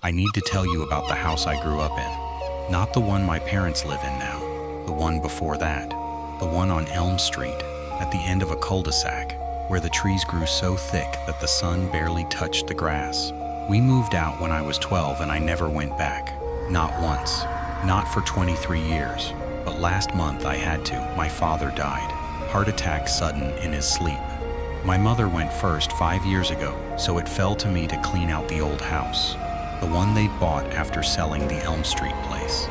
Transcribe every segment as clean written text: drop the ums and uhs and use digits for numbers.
I need to tell you about the house I grew up in. Not the one my parents live in now, the one before that. The one on Elm Street, at the end of a cul-de-sac, where the trees grew so thick that the sun barely touched the grass. We moved out when I was 12 and I never went back. Not once. Not for 23 years. But last month I had to. My father died. Heart attack sudden in his sleep. My mother went first 5 years ago, so it fell to me to clean out the old house. The one they'd bought after selling the Elm Street place.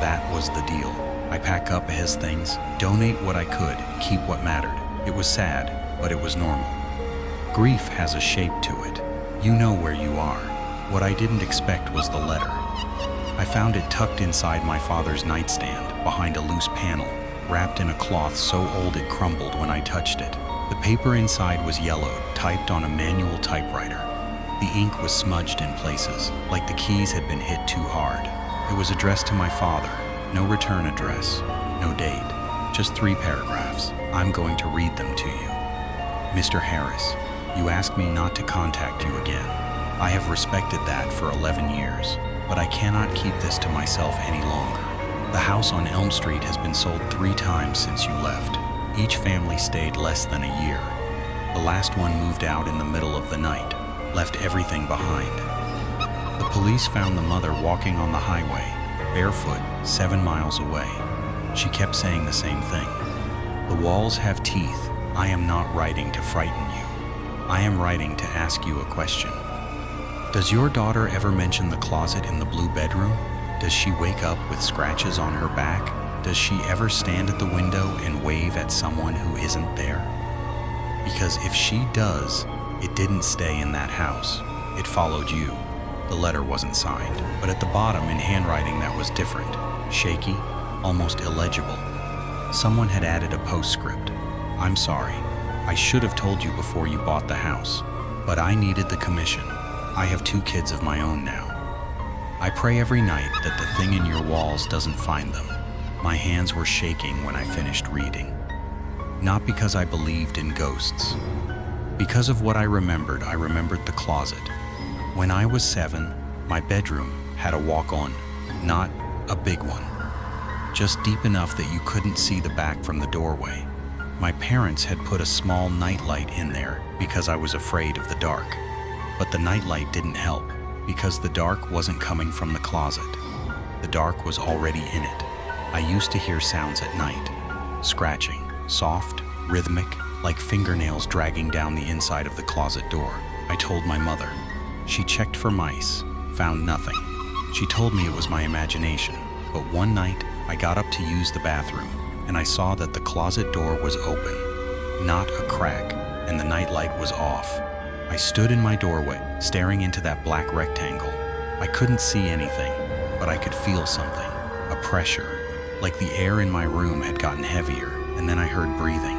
That was the deal. I pack up his things, donate what I could, keep what mattered. It was sad, but it was normal. Grief has a shape to it. You know where you are. What I didn't expect was the letter. I found it tucked inside my father's nightstand, behind a loose panel, wrapped in a cloth so old it crumbled when I touched it. The paper inside was yellowed, typed on a manual typewriter. The ink was smudged in places, like the keys had been hit too hard. It was addressed to my father. No return address, no date, just 3 paragraphs. I'm going to read them to you. Mr. Harris, you asked me not to contact you again. I have respected that for 11 years, but I cannot keep this to myself any longer. The house on Elm Street has been sold 3 times since you left. Each family stayed less than a year. The last one moved out in the middle of the night, left everything behind. The police found the mother walking on the highway, barefoot, 7 miles away. She kept saying the same thing. The walls have teeth. I am not writing to frighten you. I am writing to ask you a question. Does your daughter ever mention the closet in the blue bedroom? Does she wake up with scratches on her back? Does she ever stand at the window and wave at someone who isn't there? Because if she does, it didn't stay in that house. It followed you. The letter wasn't signed, but at the bottom in handwriting that was different, shaky, almost illegible. Someone had added a postscript. I'm sorry. I should have told you before you bought the house, but I needed the commission. I have 2 kids of my own now. I pray every night that the thing in your walls doesn't find them. My hands were shaking when I finished reading. Not because I believed in ghosts. Because of what I remembered the closet. When I was 7, my bedroom had a walk-on, not a big one. Just deep enough that you couldn't see the back from the doorway. My parents had put a small nightlight in there because I was afraid of the dark. But the nightlight didn't help because the dark wasn't coming from the closet. The dark was already in it. I used to hear sounds at night. Scratching, soft, rhythmic, like fingernails dragging down the inside of the closet door. I told my mother. She checked for mice, found nothing. She told me it was my imagination, but one night I got up to use the bathroom and I saw that the closet door was open, not a crack, and the nightlight was off. I stood in my doorway, staring into that black rectangle. I couldn't see anything, but I could feel something, a pressure, like the air in my room had gotten heavier, and then I heard breathing.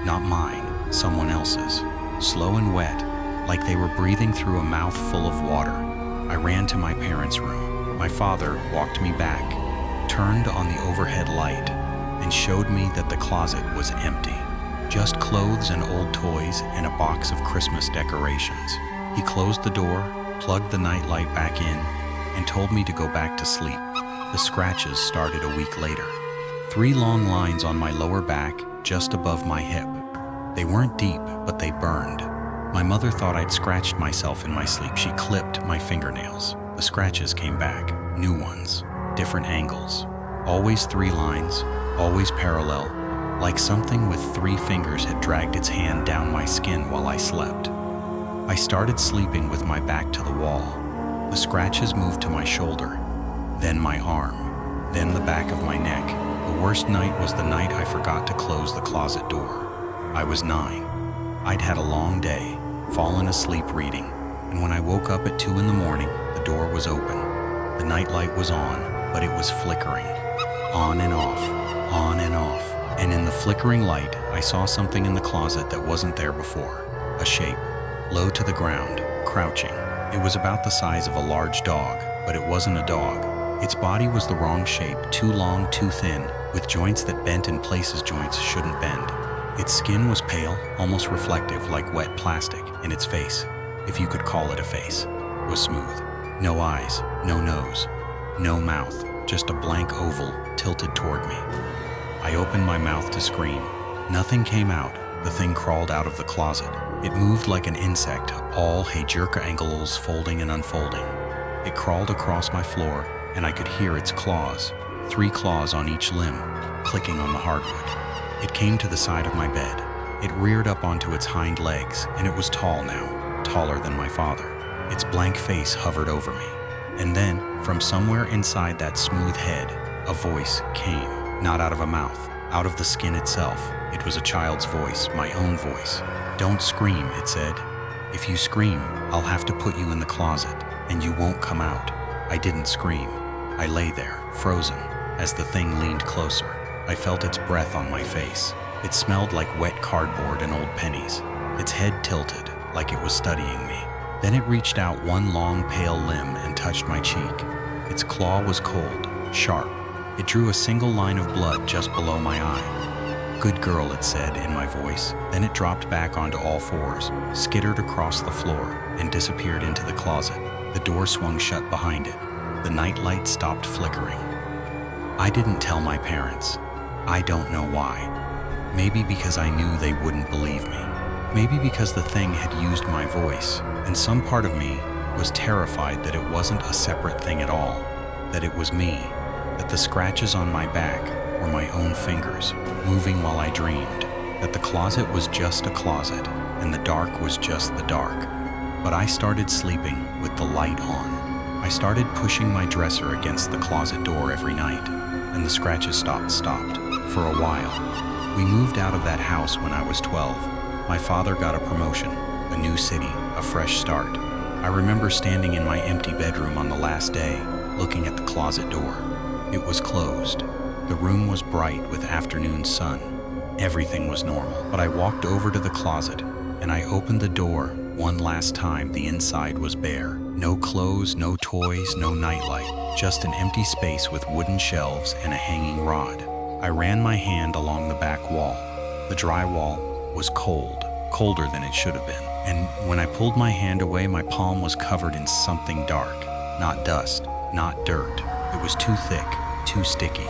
Not mine, someone else's, slow and wet, like they were breathing through a mouth full of water. I ran to my parents' room. My father walked me back, turned on the overhead light, and showed me that the closet was empty. Just clothes and old toys and a box of Christmas decorations. He closed the door, plugged the nightlight back in, and told me to go back to sleep. The scratches started a week later. 3 long lines on my lower back, just above my hip. They weren't deep, but they burned. My mother thought I'd scratched myself in my sleep. She clipped my fingernails. The scratches came back, new ones, different angles. Always 3 lines, always parallel, like something with 3 fingers had dragged its hand down my skin while I slept. I started sleeping with my back to the wall. The scratches moved to my shoulder, then my arm, then the back of my neck. The worst night was the night I forgot to close the closet door. I was 9. I'd had a long day, fallen asleep reading, and when I woke up at 2 in the morning, the door was open. The nightlight was on, but it was flickering. On and off, on and off. And in the flickering light, I saw something in the closet that wasn't there before. A shape, low to the ground, crouching. It was about the size of a large dog, but it wasn't a dog. Its body was the wrong shape, too long, too thin, with joints that bent in places joints shouldn't bend. Its skin was pale, almost reflective like wet plastic, and its face, if you could call it a face, was smooth. No eyes, no nose, no mouth, just a blank oval tilted toward me. I opened my mouth to scream. Nothing came out. The thing crawled out of the closet. It moved like an insect, all hejirka angles folding and unfolding. It crawled across my floor, and I could hear its claws, 3 claws on each limb, clicking on the hardwood. It came to the side of my bed. It reared up onto its hind legs, and it was tall now, taller than my father. Its blank face hovered over me. And then, from somewhere inside that smooth head, a voice came, not out of a mouth, out of the skin itself. It was a child's voice, my own voice. "Don't scream," it said. "If you scream, I'll have to put you in the closet, and you won't come out." I didn't scream. I lay there, frozen. As the thing leaned closer, I felt its breath on my face. It smelled like wet cardboard and old pennies. Its head tilted, like it was studying me. Then it reached out one long, pale limb and touched my cheek. Its claw was cold, sharp. It drew a single line of blood just below my eye. "Good girl," it said in my voice. Then it dropped back onto all fours, skittered across the floor, and disappeared into the closet. The door swung shut behind it. The night light stopped flickering. I didn't tell my parents. I don't know why. Maybe because I knew they wouldn't believe me. Maybe because the thing had used my voice, and some part of me was terrified that it wasn't a separate thing at all, that it was me, that the scratches on my back were my own fingers, moving while I dreamed, that the closet was just a closet, and the dark was just the dark. But I started sleeping with the light on. I started pushing my dresser against the closet door every night, and the scratches stopped for a while. We moved out of that house when I was 12. My father got a promotion, a new city, a fresh start. I remember standing in my empty bedroom on the last day, looking at the closet door. It was closed. The room was bright with afternoon sun. Everything was normal. But I walked over to the closet, and I opened the door one last time. The inside was bare. No clothes, no toys, no nightlight. Just an empty space with wooden shelves and a hanging rod. I ran my hand along the back wall. The drywall was cold, colder than it should have been. And when I pulled my hand away, my palm was covered in something dark. Not dust, not dirt. It was too thick, too sticky.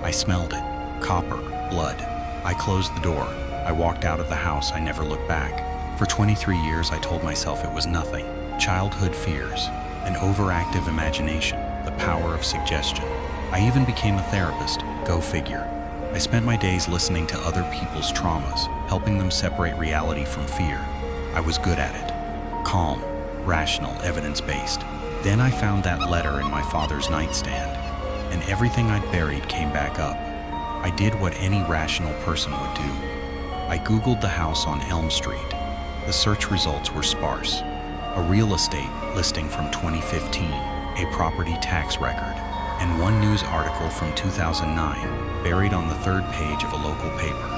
I smelled it. Copper, blood. I closed the door. I walked out of the house. I never looked back. For 23 years, I told myself it was nothing. Childhood fears, an overactive imagination, the power of suggestion. I even became a therapist. Go figure. I spent my days listening to other people's traumas, helping them separate reality from fear. I was good at it. Calm, rational, evidence-based. Then I found that letter in my father's nightstand, and everything I'd buried came back up. I did what any rational person would do. I Googled the house on Elm Street. The search results were sparse. A real estate listing from 2015, a property tax record, and one news article from 2009 buried on the 3rd page of a local paper.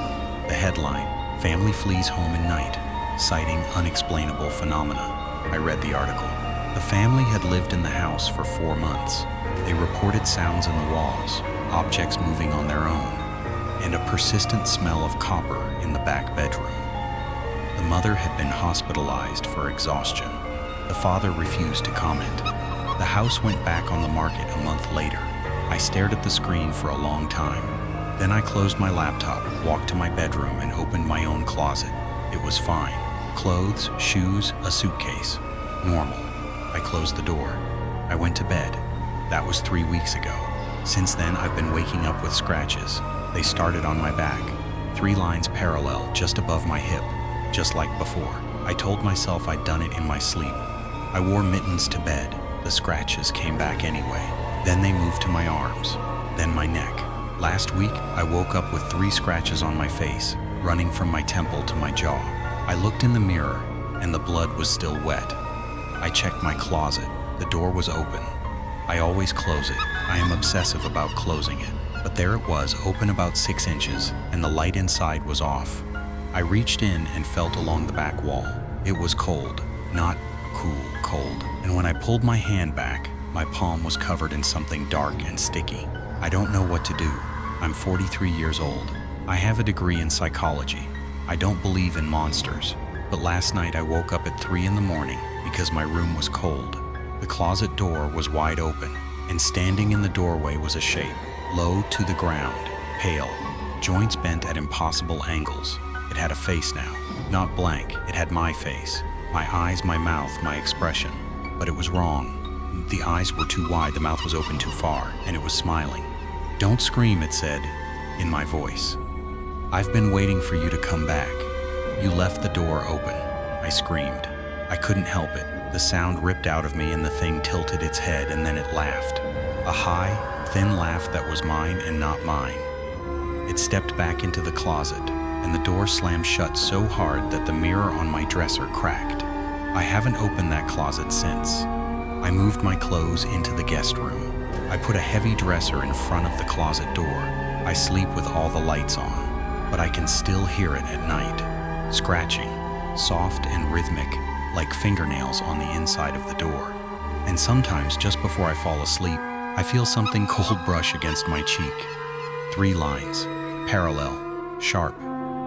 The headline, "Family Flees Home in Night, Citing Unexplainable Phenomena." I read the article. The family had lived in the house for 4 months. They reported sounds in the walls, objects moving on their own, and a persistent smell of copper in the back bedroom. The mother had been hospitalized for exhaustion. The father refused to comment. The house went back on the market a month later. I stared at the screen for a long time. Then I closed my laptop, walked to my bedroom, and opened my own closet. It was fine. Clothes, shoes, a suitcase. Normal. I closed the door. I went to bed. That was 3 weeks ago. Since then, I've been waking up with scratches. They started on my back. 3 lines parallel, just above my hip, just like before. I told myself I'd done it in my sleep. I wore mittens to bed. The scratches came back anyway. Then they moved to my arms, then my neck. Last week, I woke up with 3 scratches on my face, running from my temple to my jaw. I looked in the mirror, and the blood was still wet. I checked my closet. The door was open. I always close it. I am obsessive about closing it. But there it was, open about 6 inches, and the light inside was off. I reached in and felt along the back wall. It was cold, not cool, cold. And when I pulled my hand back, my palm was covered in something dark and sticky. I don't know what to do. I'm 43 years old. I have a degree in psychology. I don't believe in monsters. But last night I woke up at 3 in the morning because my room was cold. The closet door was wide open, and standing in the doorway was a shape, low to the ground, pale, joints bent at impossible angles. It had a face now, not blank, it had my face, my eyes, my mouth, my expression. But it was wrong. The eyes were too wide, the mouth was open too far, and it was smiling. "Don't scream," it said, in my voice. "I've been waiting for you to come back. You left the door open." I screamed. I couldn't help it. The sound ripped out of me and the thing tilted its head and then it laughed. A high, thin laugh that was mine and not mine. It stepped back into the closet, and the door slammed shut so hard that the mirror on my dresser cracked. I haven't opened that closet since. I moved my clothes into the guest room. I put a heavy dresser in front of the closet door. I sleep with all the lights on, but I can still hear it at night, scratching, soft and rhythmic, like fingernails on the inside of the door. And sometimes, just before I fall asleep, I feel something cold brush against my cheek. 3 lines, parallel, sharp.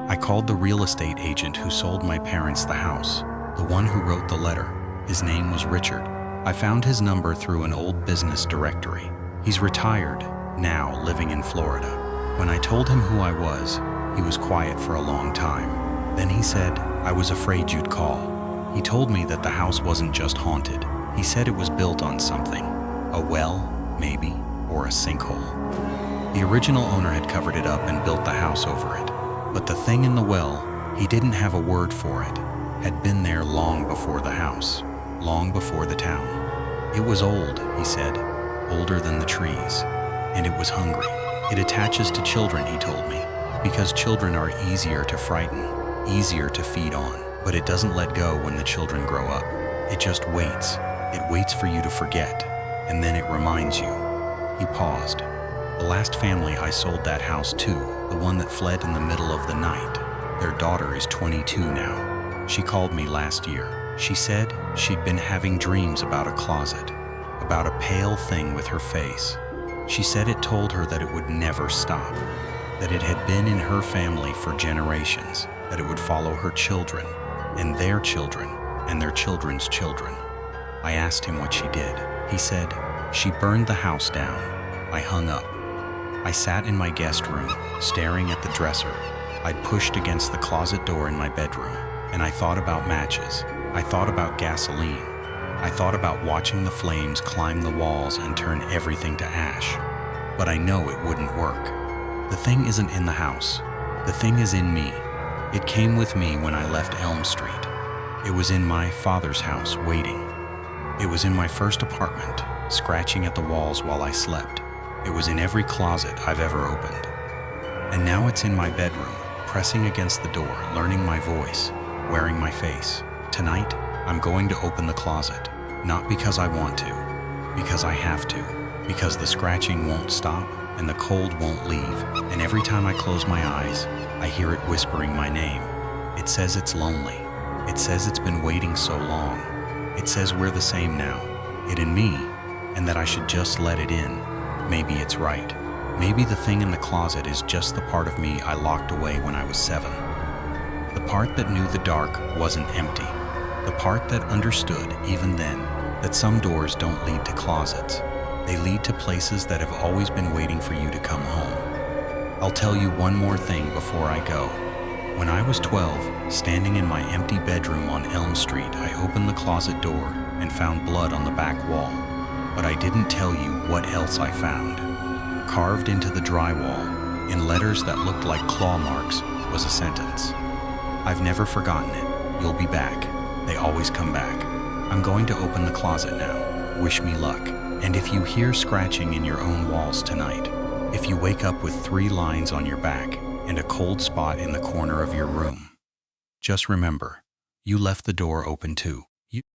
I called the real estate agent who sold my parents the house, the one who wrote the letter. His name was Richard. I found his number through an old business directory. He's retired, now living in Florida. When I told him who I was, he was quiet for a long time. Then he said, "I was afraid you'd call." He told me that the house wasn't just haunted. He said it was built on something. A well, maybe, or a sinkhole. The original owner had covered it up and built the house over it. But the thing in the well, he didn't have a word for it, had been there long before the house, long before the town. It was old, he said, older than the trees, and it was hungry. It attaches to children, he told me, because children are easier to frighten, easier to feed on, but it doesn't let go when the children grow up. It just waits. It waits for you to forget, and then it reminds you. He paused. The last family I sold that house to, the one that fled in the middle of the night, their daughter is 22 now. She called me last year. She said she'd been having dreams about a closet, about a pale thing with her face. She said it told her that it would never stop, that it had been in her family for generations, that it would follow her children, and their children, and their children's children. I asked him what she did. He said, "She burned the house down." I hung up. I sat in my guest room, staring at the dresser. I'd pushed against the closet door in my bedroom, and I thought about matches. I thought about gasoline. I thought about watching the flames climb the walls and turn everything to ash. But I know it wouldn't work. The thing isn't in the house. The thing is in me. It came with me when I left Elm Street. It was in my father's house, waiting. It was in my first apartment, scratching at the walls while I slept. It was in every closet I've ever opened. And now it's in my bedroom, pressing against the door, learning my voice, wearing my face. Tonight, I'm going to open the closet, not because I want to, because I have to, because the scratching won't stop and the cold won't leave, and every time I close my eyes, I hear it whispering my name. It says it's lonely. It says it's been waiting so long. It says we're the same now, it and me, and that I should just let it in. Maybe it's right. Maybe the thing in the closet is just the part of me I locked away when I was 7. The part that knew the dark wasn't empty. The part that understood, even then, that some doors don't lead to closets. They lead to places that have always been waiting for you to come home. I'll tell you one more thing before I go. When I was 12, standing in my empty bedroom on Elm Street, I opened the closet door and found blood on the back wall. But I didn't tell you what else I found. Carved into the drywall, in letters that looked like claw marks, was a sentence. "I've never forgotten it. You'll be back. They always come back." I'm going to open the closet now. Wish me luck. And if you hear scratching in your own walls tonight, if you wake up with 3 lines on your back and a cold spot in the corner of your room, just remember, you left the door open too.